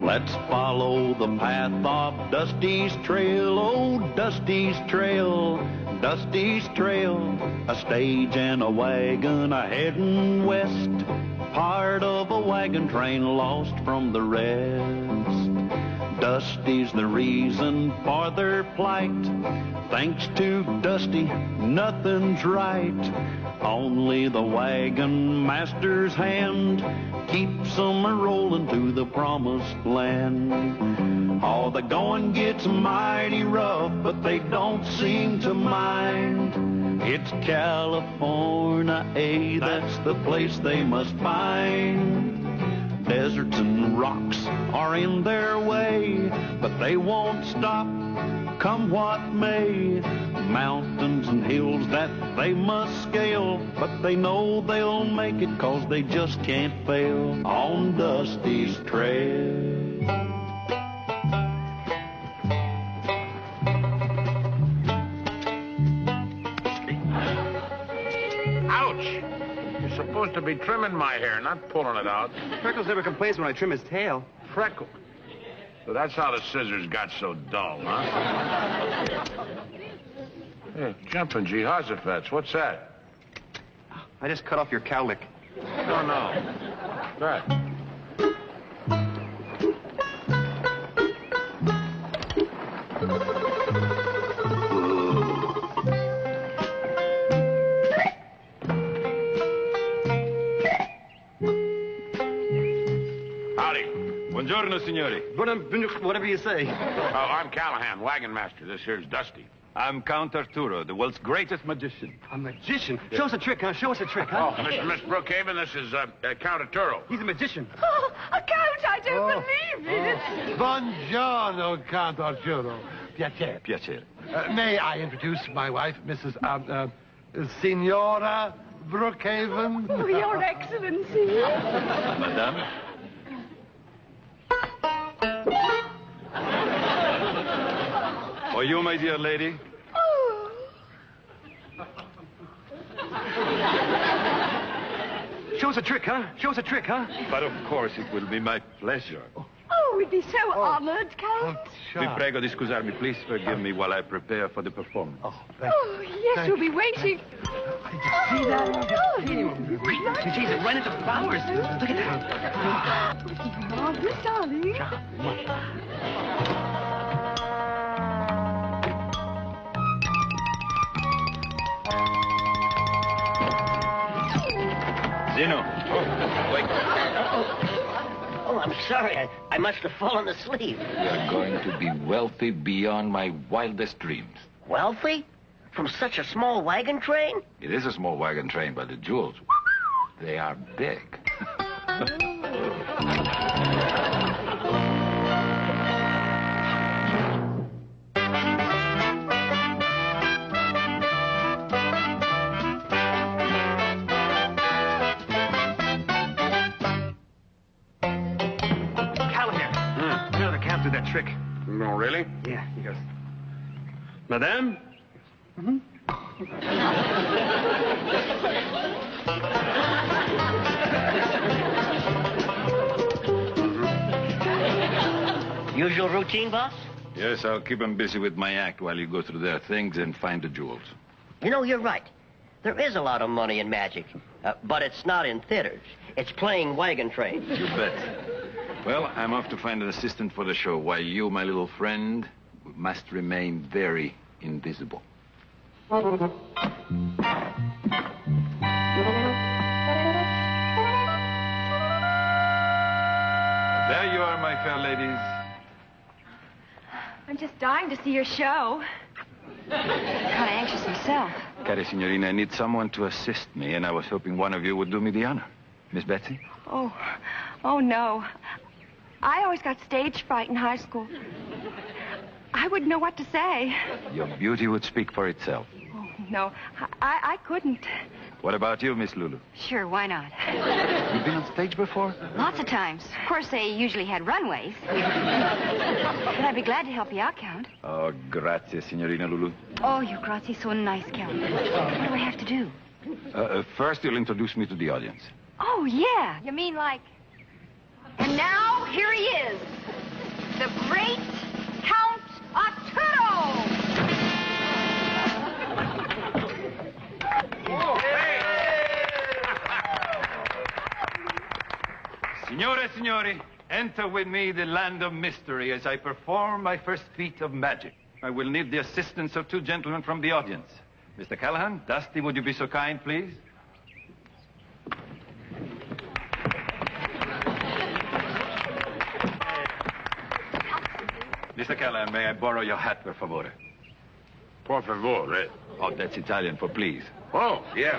Let's follow the path of Dusty's trail, oh, Dusty's trail, Dusty's trail. A stage and a wagon a-heading west, part of a wagon train lost from the rest. Dusty's the reason for their plight. Thanks to Dusty, nothing's right. Only the wagon master's hand keeps them a-rolling to the promised land. Oh, the going gets mighty rough, but they don't seem to mind. It's California, that's the place they must find. Deserts and rocks are in their way, but they won't stop, come what may. Mountains and hills that they must scale, but they know they'll make it 'cause they just can't fail on Dusty's trail. Ouch! You're supposed to be trimming my hair, not pulling it out. Freckles never complains when I trim his tail. Freckles? So that's how the scissors got so dull, huh? Hey, jumping Jehoshaphat, what's that? I just cut off your cowlick. No. That. Howdy. Buongiorno, signori. Whatever you say. Oh, I'm Callahan, wagon master. This here's Dusty. I'm Count Arturo, the world's greatest magician. A magician? Show us a trick, huh? Show us a trick, huh? Oh, Miss Brookhaven, this is Count Arturo. He's a magician. Oh, Count, I don't believe it. Buongiorno, Count Arturo. Piacere. Piacere. May I introduce my wife, Mrs. Signora Brookhaven? Oh, Your Excellency. Madame? Or you, my dear lady? Oh. Show us a trick, huh? Show us a trick, huh? But of course it will be my pleasure. Oh, we'd be so honored, Count. Vi prego di scusarmi. Please forgive me while I prepare for the performance. Oh, yes, we'll be waiting. See that? Oh, She's right into flowers. Look at that. Marvelous, darling. Zeno. Wait. Oh, I'm sorry. I must have fallen asleep. You're going to be wealthy beyond my wildest dreams. Wealthy? From such a small wagon train? It is a small wagon train, but the jewels, they are big. That trick. No, really? Yeah, he goes. Madame? Mm-hmm. Usual routine, boss? Yes, I'll keep them busy with my act while you go through their things and find the jewels. You know, you're right. There is a lot of money in magic, but it's not in theaters. It's playing wagon trains. You bet. Well, I'm off to find an assistant for the show, while you, my little friend, must remain very invisible. There you are, my fair ladies. I'm just dying to see your show. Kind of anxious myself. Cara signorina, I need someone to assist me, and I was hoping one of you would do me the honor. Miss Betsy? Oh, no. I always got stage fright in high school. I wouldn't know what to say. Your beauty would speak for itself. Oh, no, I couldn't. What about you, Miss Lulu? Sure, why not? You've been on stage before? Lots of times. Of course, they usually had runways. But I'd be glad to help you out, Count. Oh, grazie, signorina Lulu. Oh, you're grazie so nice, Count. What do I have to do? First, you'll introduce me to the audience. Oh, yeah. You mean like... And now, here he is, signori, enter with me the land of mystery as I perform my first feat of magic. I will need the assistance of two gentlemen from the audience. Mr. Callahan, Dusty, would you be so kind, please? Mr. Callahan, may I borrow your hat, per favore? Por favore. Oh, that's Italian for please. Oh, yeah.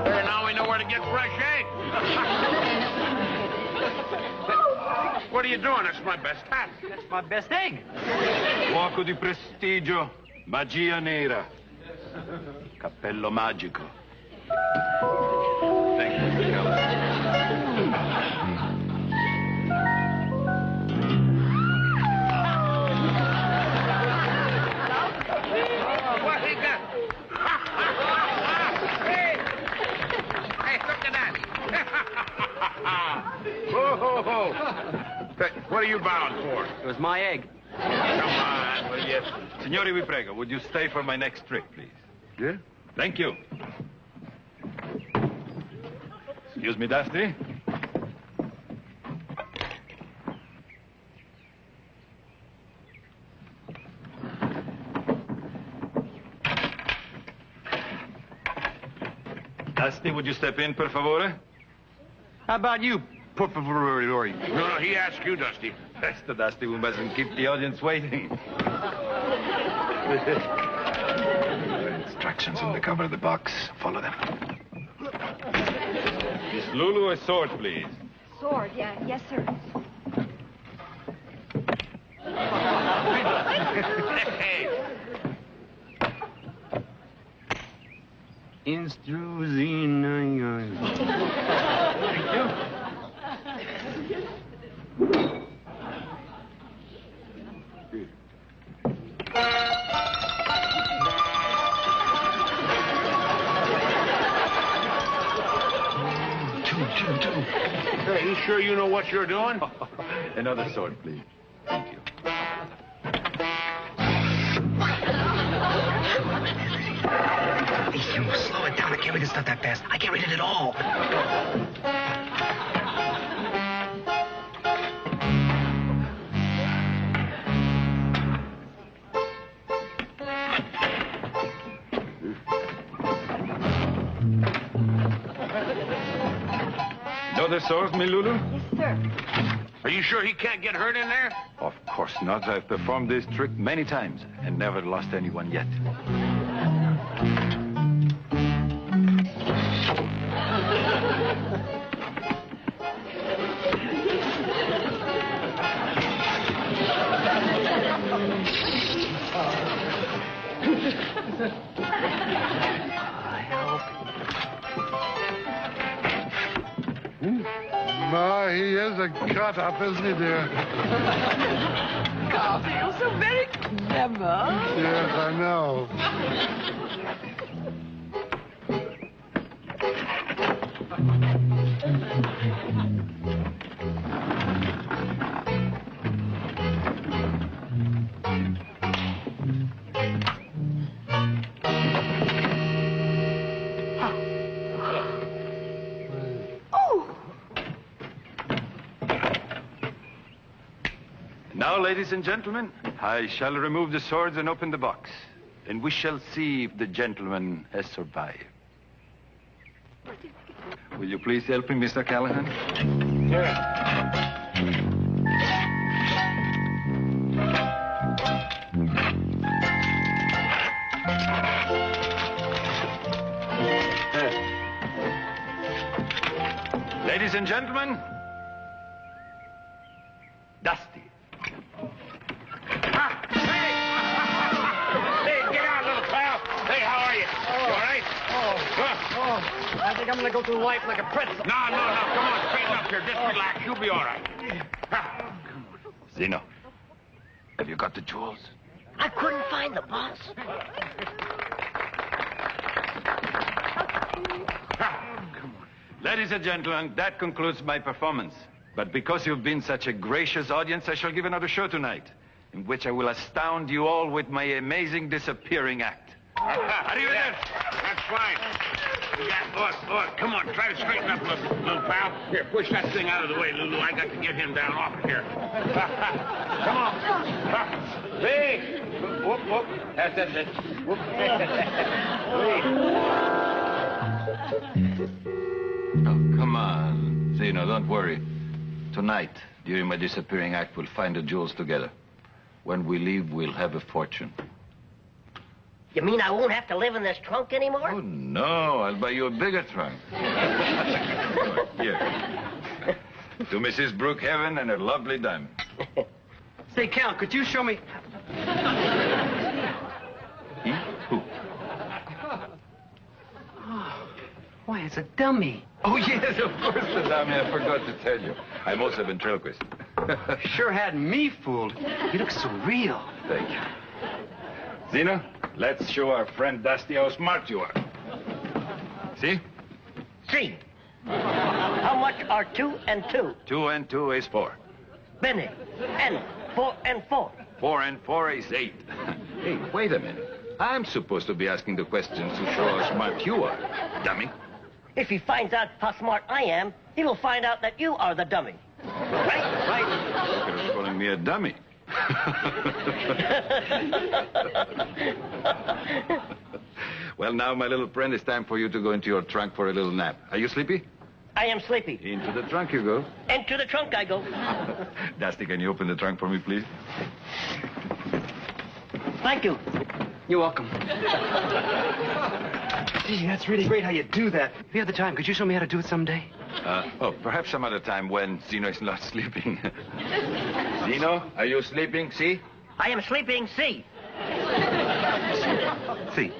Hey, now we know where to get fresh eggs. What are you doing? That's my best hat. That's my best egg. Fuoco di prestigio, magia nera, cappello magico. Thank you, Mr. Callahan. What he got? Hey, look at that. Ho, ho, ho. What are you bound for? It was my egg. Come on, will you? Signori, vi prego, would you stay for my next trick, please? Yeah? Thank you. Excuse me, Dusty. Dusty, would you step in, per favore? How about you, per favore? No, he asked you, Dusty. That's the Dusty who mustn't keep the audience waiting. Instructions on the cover of the box. Follow them. Miss Lulu, a sword, please. Sword, yeah. Yes, sir. Hey. Thank you. Two. Hey, you sure you know what you're doing? Another sword, please. Thank you. Hey, you slow it down. I can't read this stuff that fast. I can't read it at all. Another sword, Miss Lulu? Yes, sir. Are you sure he can't get hurt in there? Of course not. I've performed this trick many times and never lost anyone yet. My, he is a cut-up, isn't he, dear? Garfield, you're so very clever. Yes, I know. Now, ladies and gentlemen, I shall remove the swords and open the box. And we shall see if the gentleman has survived. Will you please help me, Mr. Callahan? Ladies and gentlemen, Dusty. Hey, get out, little pal. Hey, how are you? You all right? I think I'm gonna go through life like a pretzel. No. Come on, straighten up here. Just relax. You'll be all right. Zeno, have you got the jewels? I couldn't find the boss. Ladies and gentlemen, that concludes my performance. But because you've been such a gracious audience, I shall give another show tonight, in which I will astound you all with my amazing disappearing act. Arrivederci. That's fine. Look, come on, try to straighten up, little pal. Here, push that thing out of the way, Lulu. I got to get him down off of here. Come on. Hey! Whoop, whoop. That's it. Whoop. Oh, come on. Zeno, don't worry. Tonight, during my disappearing act, we'll find the jewels together. When we leave, we'll have a fortune. You mean I won't have to live in this trunk anymore? Oh, no. I'll buy you a bigger trunk. Here. To Mrs. Brookhaven and her lovely diamond. Say, Count, could you show me... He? Who? Why, it's a dummy. Oh, yes, of course, the dummy. I forgot to tell you. I'm also a ventriloquist. Sure had me fooled. You look so real. Thank you. Zeno, let's show our friend Dusty how smart you are. See? See. How much are 2 and 2? 2 and 2 is 4. Bene. And 4 and 4. 4 and 4 is 8. Hey, wait a minute. I'm supposed to be asking the questions to show how smart you are, dummy. If he finds out how smart I am, he will find out that you are the dummy. Right? Right. You're calling me a dummy. Well, now, my little friend, it's time for you to go into your trunk for a little nap. Are you sleepy? I am sleepy. Into the trunk you go. Into the trunk I go. Dusty, can you open the trunk for me, please? Thank you. You're welcome. Gee, that's really great how you do that. If you have the time, could you show me how to do it someday? Perhaps some other time when Zeno is not sleeping. Zeno, are you sleeping? See? I am sleeping. See. See.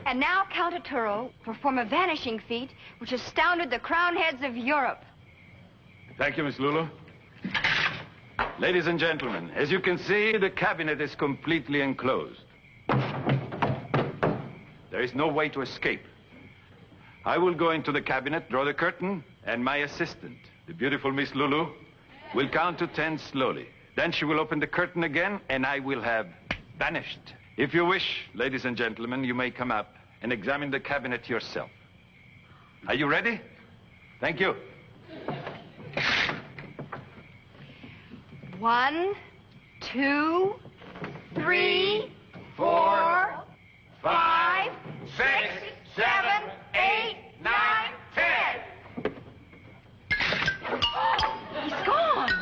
And now Count Arturo perform a vanishing feat which astounded the crown heads of Europe. Thank you, Miss Lulu. Ladies and gentlemen, as you can see, the cabinet is completely enclosed. There is no way to escape. I will go into the cabinet, draw the curtain, and my assistant, the beautiful Miss Lulu, will count to 10 slowly. Then she will open the curtain again, and I will have vanished. If you wish, ladies and gentlemen, you may come up and examine the cabinet yourself. Are you ready? Thank you. 1, 2, 3, 4, 5, 6, 7, 8, 9, 10. He's gone.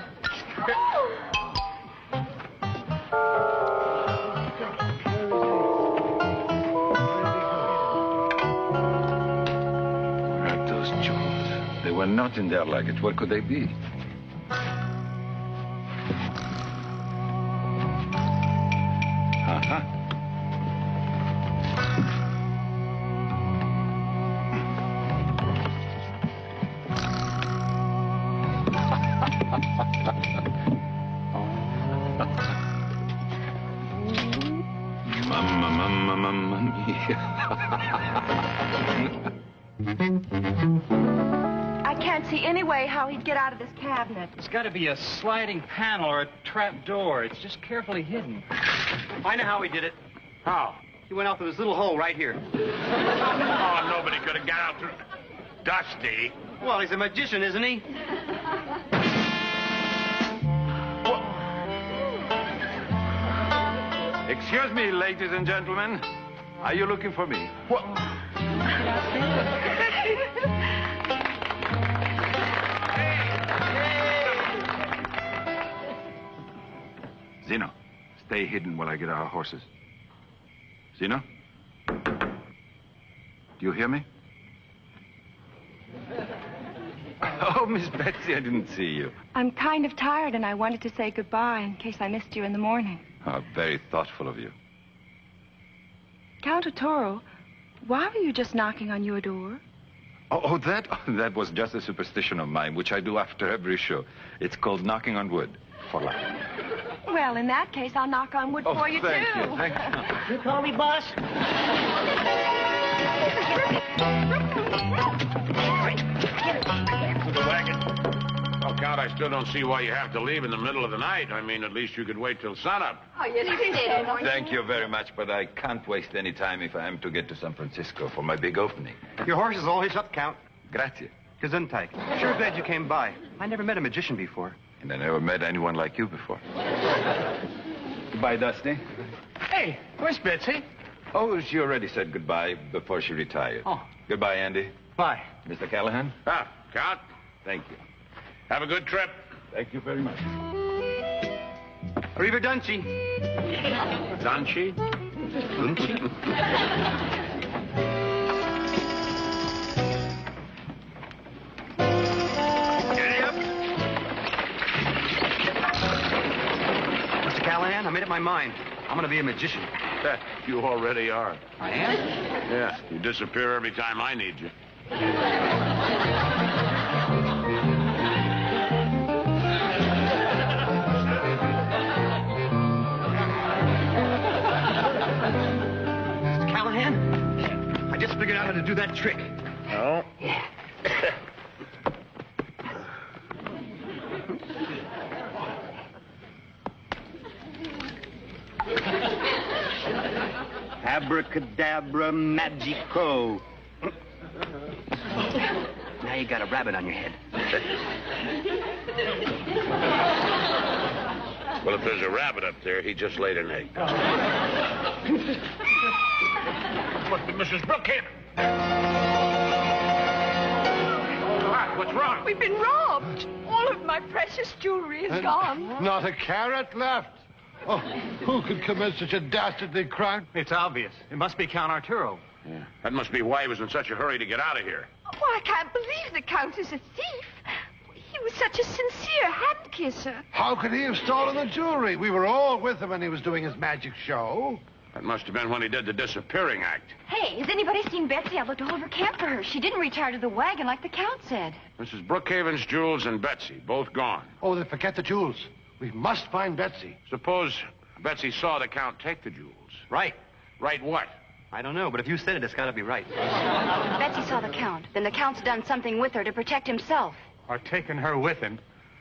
Where are those jewels? They were not in their luggage. What could they be? Uh-huh. Mamma mia. I can't see any way how he'd get out of this cabinet. It's got to be a sliding panel or a trap door. It's just carefully hidden. I know how he did it. How? He went out through this little hole right here. Oh, nobody could have got out through... Dusty. Well, he's a magician, isn't he? Excuse me, ladies and gentlemen. Are you looking for me? What? Zeno, stay hidden while I get our horses. Zeno? Do you hear me? Oh, Miss Betsy, I didn't see you. I'm kind of tired, and I wanted to say goodbye in case I missed you in the morning. Oh, very thoughtful of you. Count Arturo, why were you just knocking on your door? That was just a superstition of mine, which I do after every show. It's called knocking on wood. for luck. Well, in that case, I'll knock on wood for you, thank too. you. Thank you. You call me boss? The wagon. Well, Count, I still don't see why you have to leave in the middle of the night. I mean, at least you could wait till sunup. Oh, yes, you did. Thank you very much, but I can't waste any time if I am to get to San Francisco for my big opening. Your horse is all hitched up, Count. Grazie. Gesundheit. Sure glad you came by. I never met a magician before. And I never met anyone like you before. Goodbye, Dusty. Hey, where's Betsy? Oh, she already said goodbye before she retired. Oh. Goodbye, Andy. Bye. Mr. Callahan? Ah, Count, Thank you. have a good trip. Thank you very much. Arrivederci. Danchi? Mr. Callahan, I made up my mind. I'm going to be a magician. You already are. I am? Yeah, you disappear every time I need you. Mr. Callahan, I just figured out how to do that trick. Oh? Yeah. Abracadabra magico. Now you got a rabbit on your head. Well, if there's a rabbit up there, he just laid an egg. What, Mrs. Brookhaven? What's wrong? We've been robbed. All of my precious jewelry is gone. Not a carat left. Oh, who could commit such a dastardly crime? It's obvious. It must be Count Arturo. Yeah. That must be why he was in such a hurry to get out of here. Oh, I can't believe the Count is a thief. He was such a sincere hand kisser. How could he have stolen the jewelry? We were all with him when he was doing his magic show. That must have been when he did the disappearing act. Hey, has anybody seen Betsy? I've looked all over camp for her. She didn't retire to the wagon like the Count said. Mrs. Brookhaven's jewels and Betsy, both gone. Oh, then forget the jewels. We must find Betsy. Suppose Betsy saw the Count take the jewels. Right. Right what? I don't know, but if you said it, it's got to be right. Betsy saw the Count. Then the Count's done something with her to protect himself. Or taken her with him.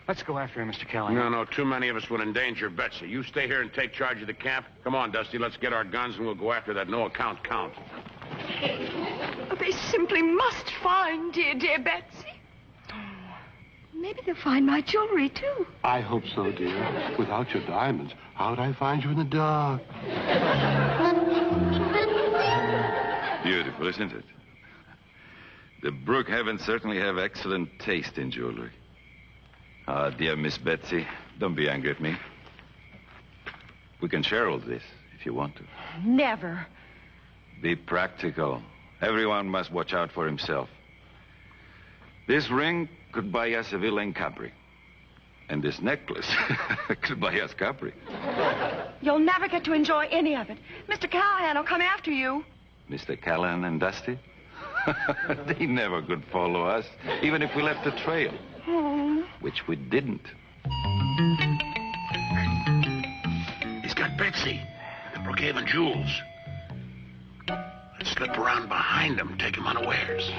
Let's go after him, Mr. Callahan. No, too many of us would endanger Betsy. You stay here and take charge of the camp. Come on, Dusty, let's get our guns and we'll go after that no-account Count. They simply must find dear Betsy. Maybe they'll find my jewelry, too. I hope so, dear. Without your diamonds, how'd I find you in the dark? Beautiful, isn't it? The Brookhavens certainly have excellent taste in jewelry. Ah, dear Miss Betsy, don't be angry at me. We can share all this if you want to. Never. Be practical. Everyone must watch out for himself. This ring could buy us a villa in Capri. And this necklace could buy us Capri. You'll never get to enjoy any of it. Mr. Callahan will come after you. Mr. Callahan and Dusty? They never could follow us, even if we left a trail. Which we didn't. He's got Betsy and the Brookhaven jewels. Let's slip around behind him, take him unawares.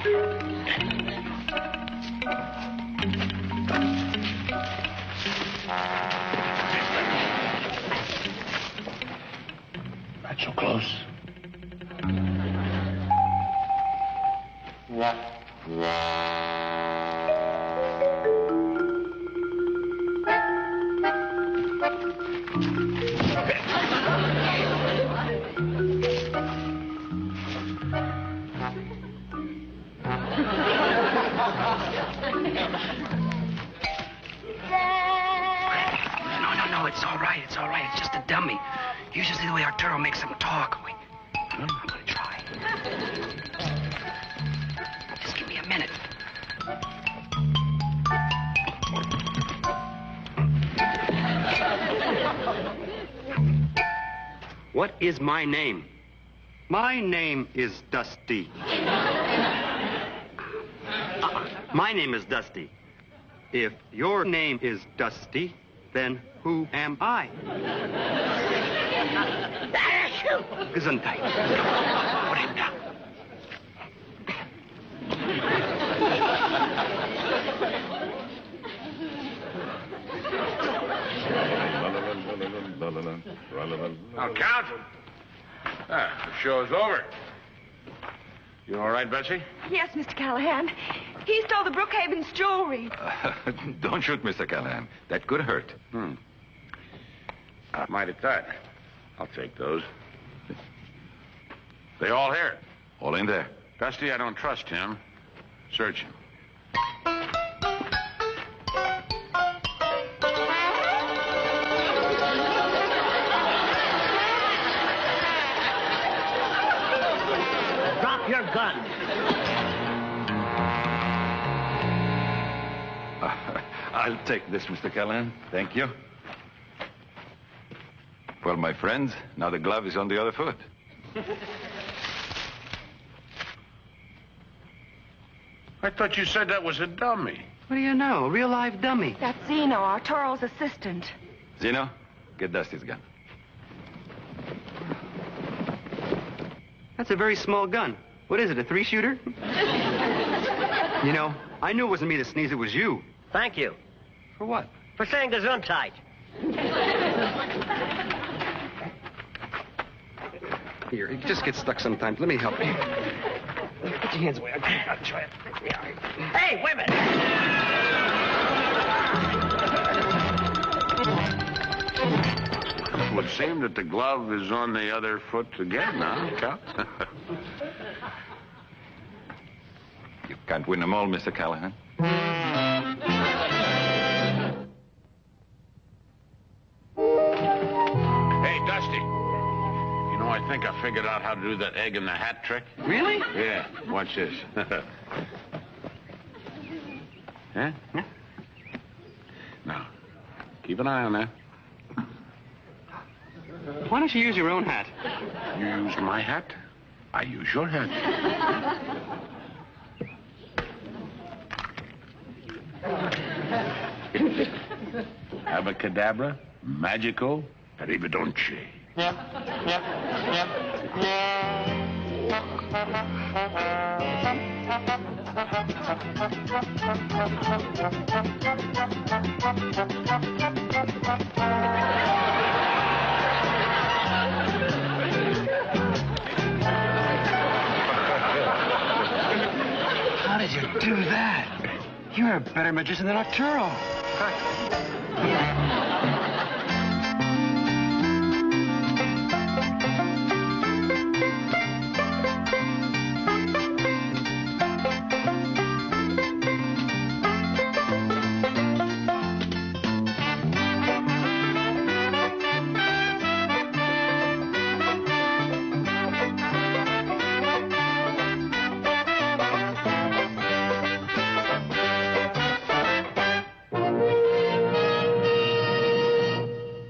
Not so close. No, it's all right. It's all right. It's just a dummy. Usually the way Arturo makes them talk. I'm going to try. Just give me a minute. What is my name? My name is Dusty. My name is Dusty. If your name is Dusty, Then who am I? Gesundheit. Put him down. Now, Count. The show's over. You all right, Betsy? Yes, Mr. Callahan. He stole the Brookhaven's jewelry. Don't shoot, Mr. Callahan. That could hurt. Might have thought. I'll take those. They all here? All in there. Dusty, I don't trust him. Search him. Drop your gun. I'll take this, Mr. Callahan. Thank you. Well, my friends, now the glove is on the other foot. I thought you said that was a dummy. What do you know? A real live dummy. That's Zeno, Arturo's assistant. Zeno, get Dusty's gun. That's a very small gun. What is it, a 3-shooter? You know, I knew it wasn't me that sneezed, it was you. Thank you. For what? For saying Gesundheit. Here, it just gets stuck sometimes. Let me help you. Get your hands away. I'll try it. Hey, women! It would seem that the glove is on the other foot again, huh, Count? You can't win them all, Mr. Callahan. Hey, Dusty. You know, I think I figured out how to do that egg in the hat trick. Really? Yeah, watch this. Huh? Now, keep an eye on that. Why don't you use your own hat? You use my hat, I use your hat. Abacadabra, magico, arrivederci. How did you do that? You're a better magician than Arturo.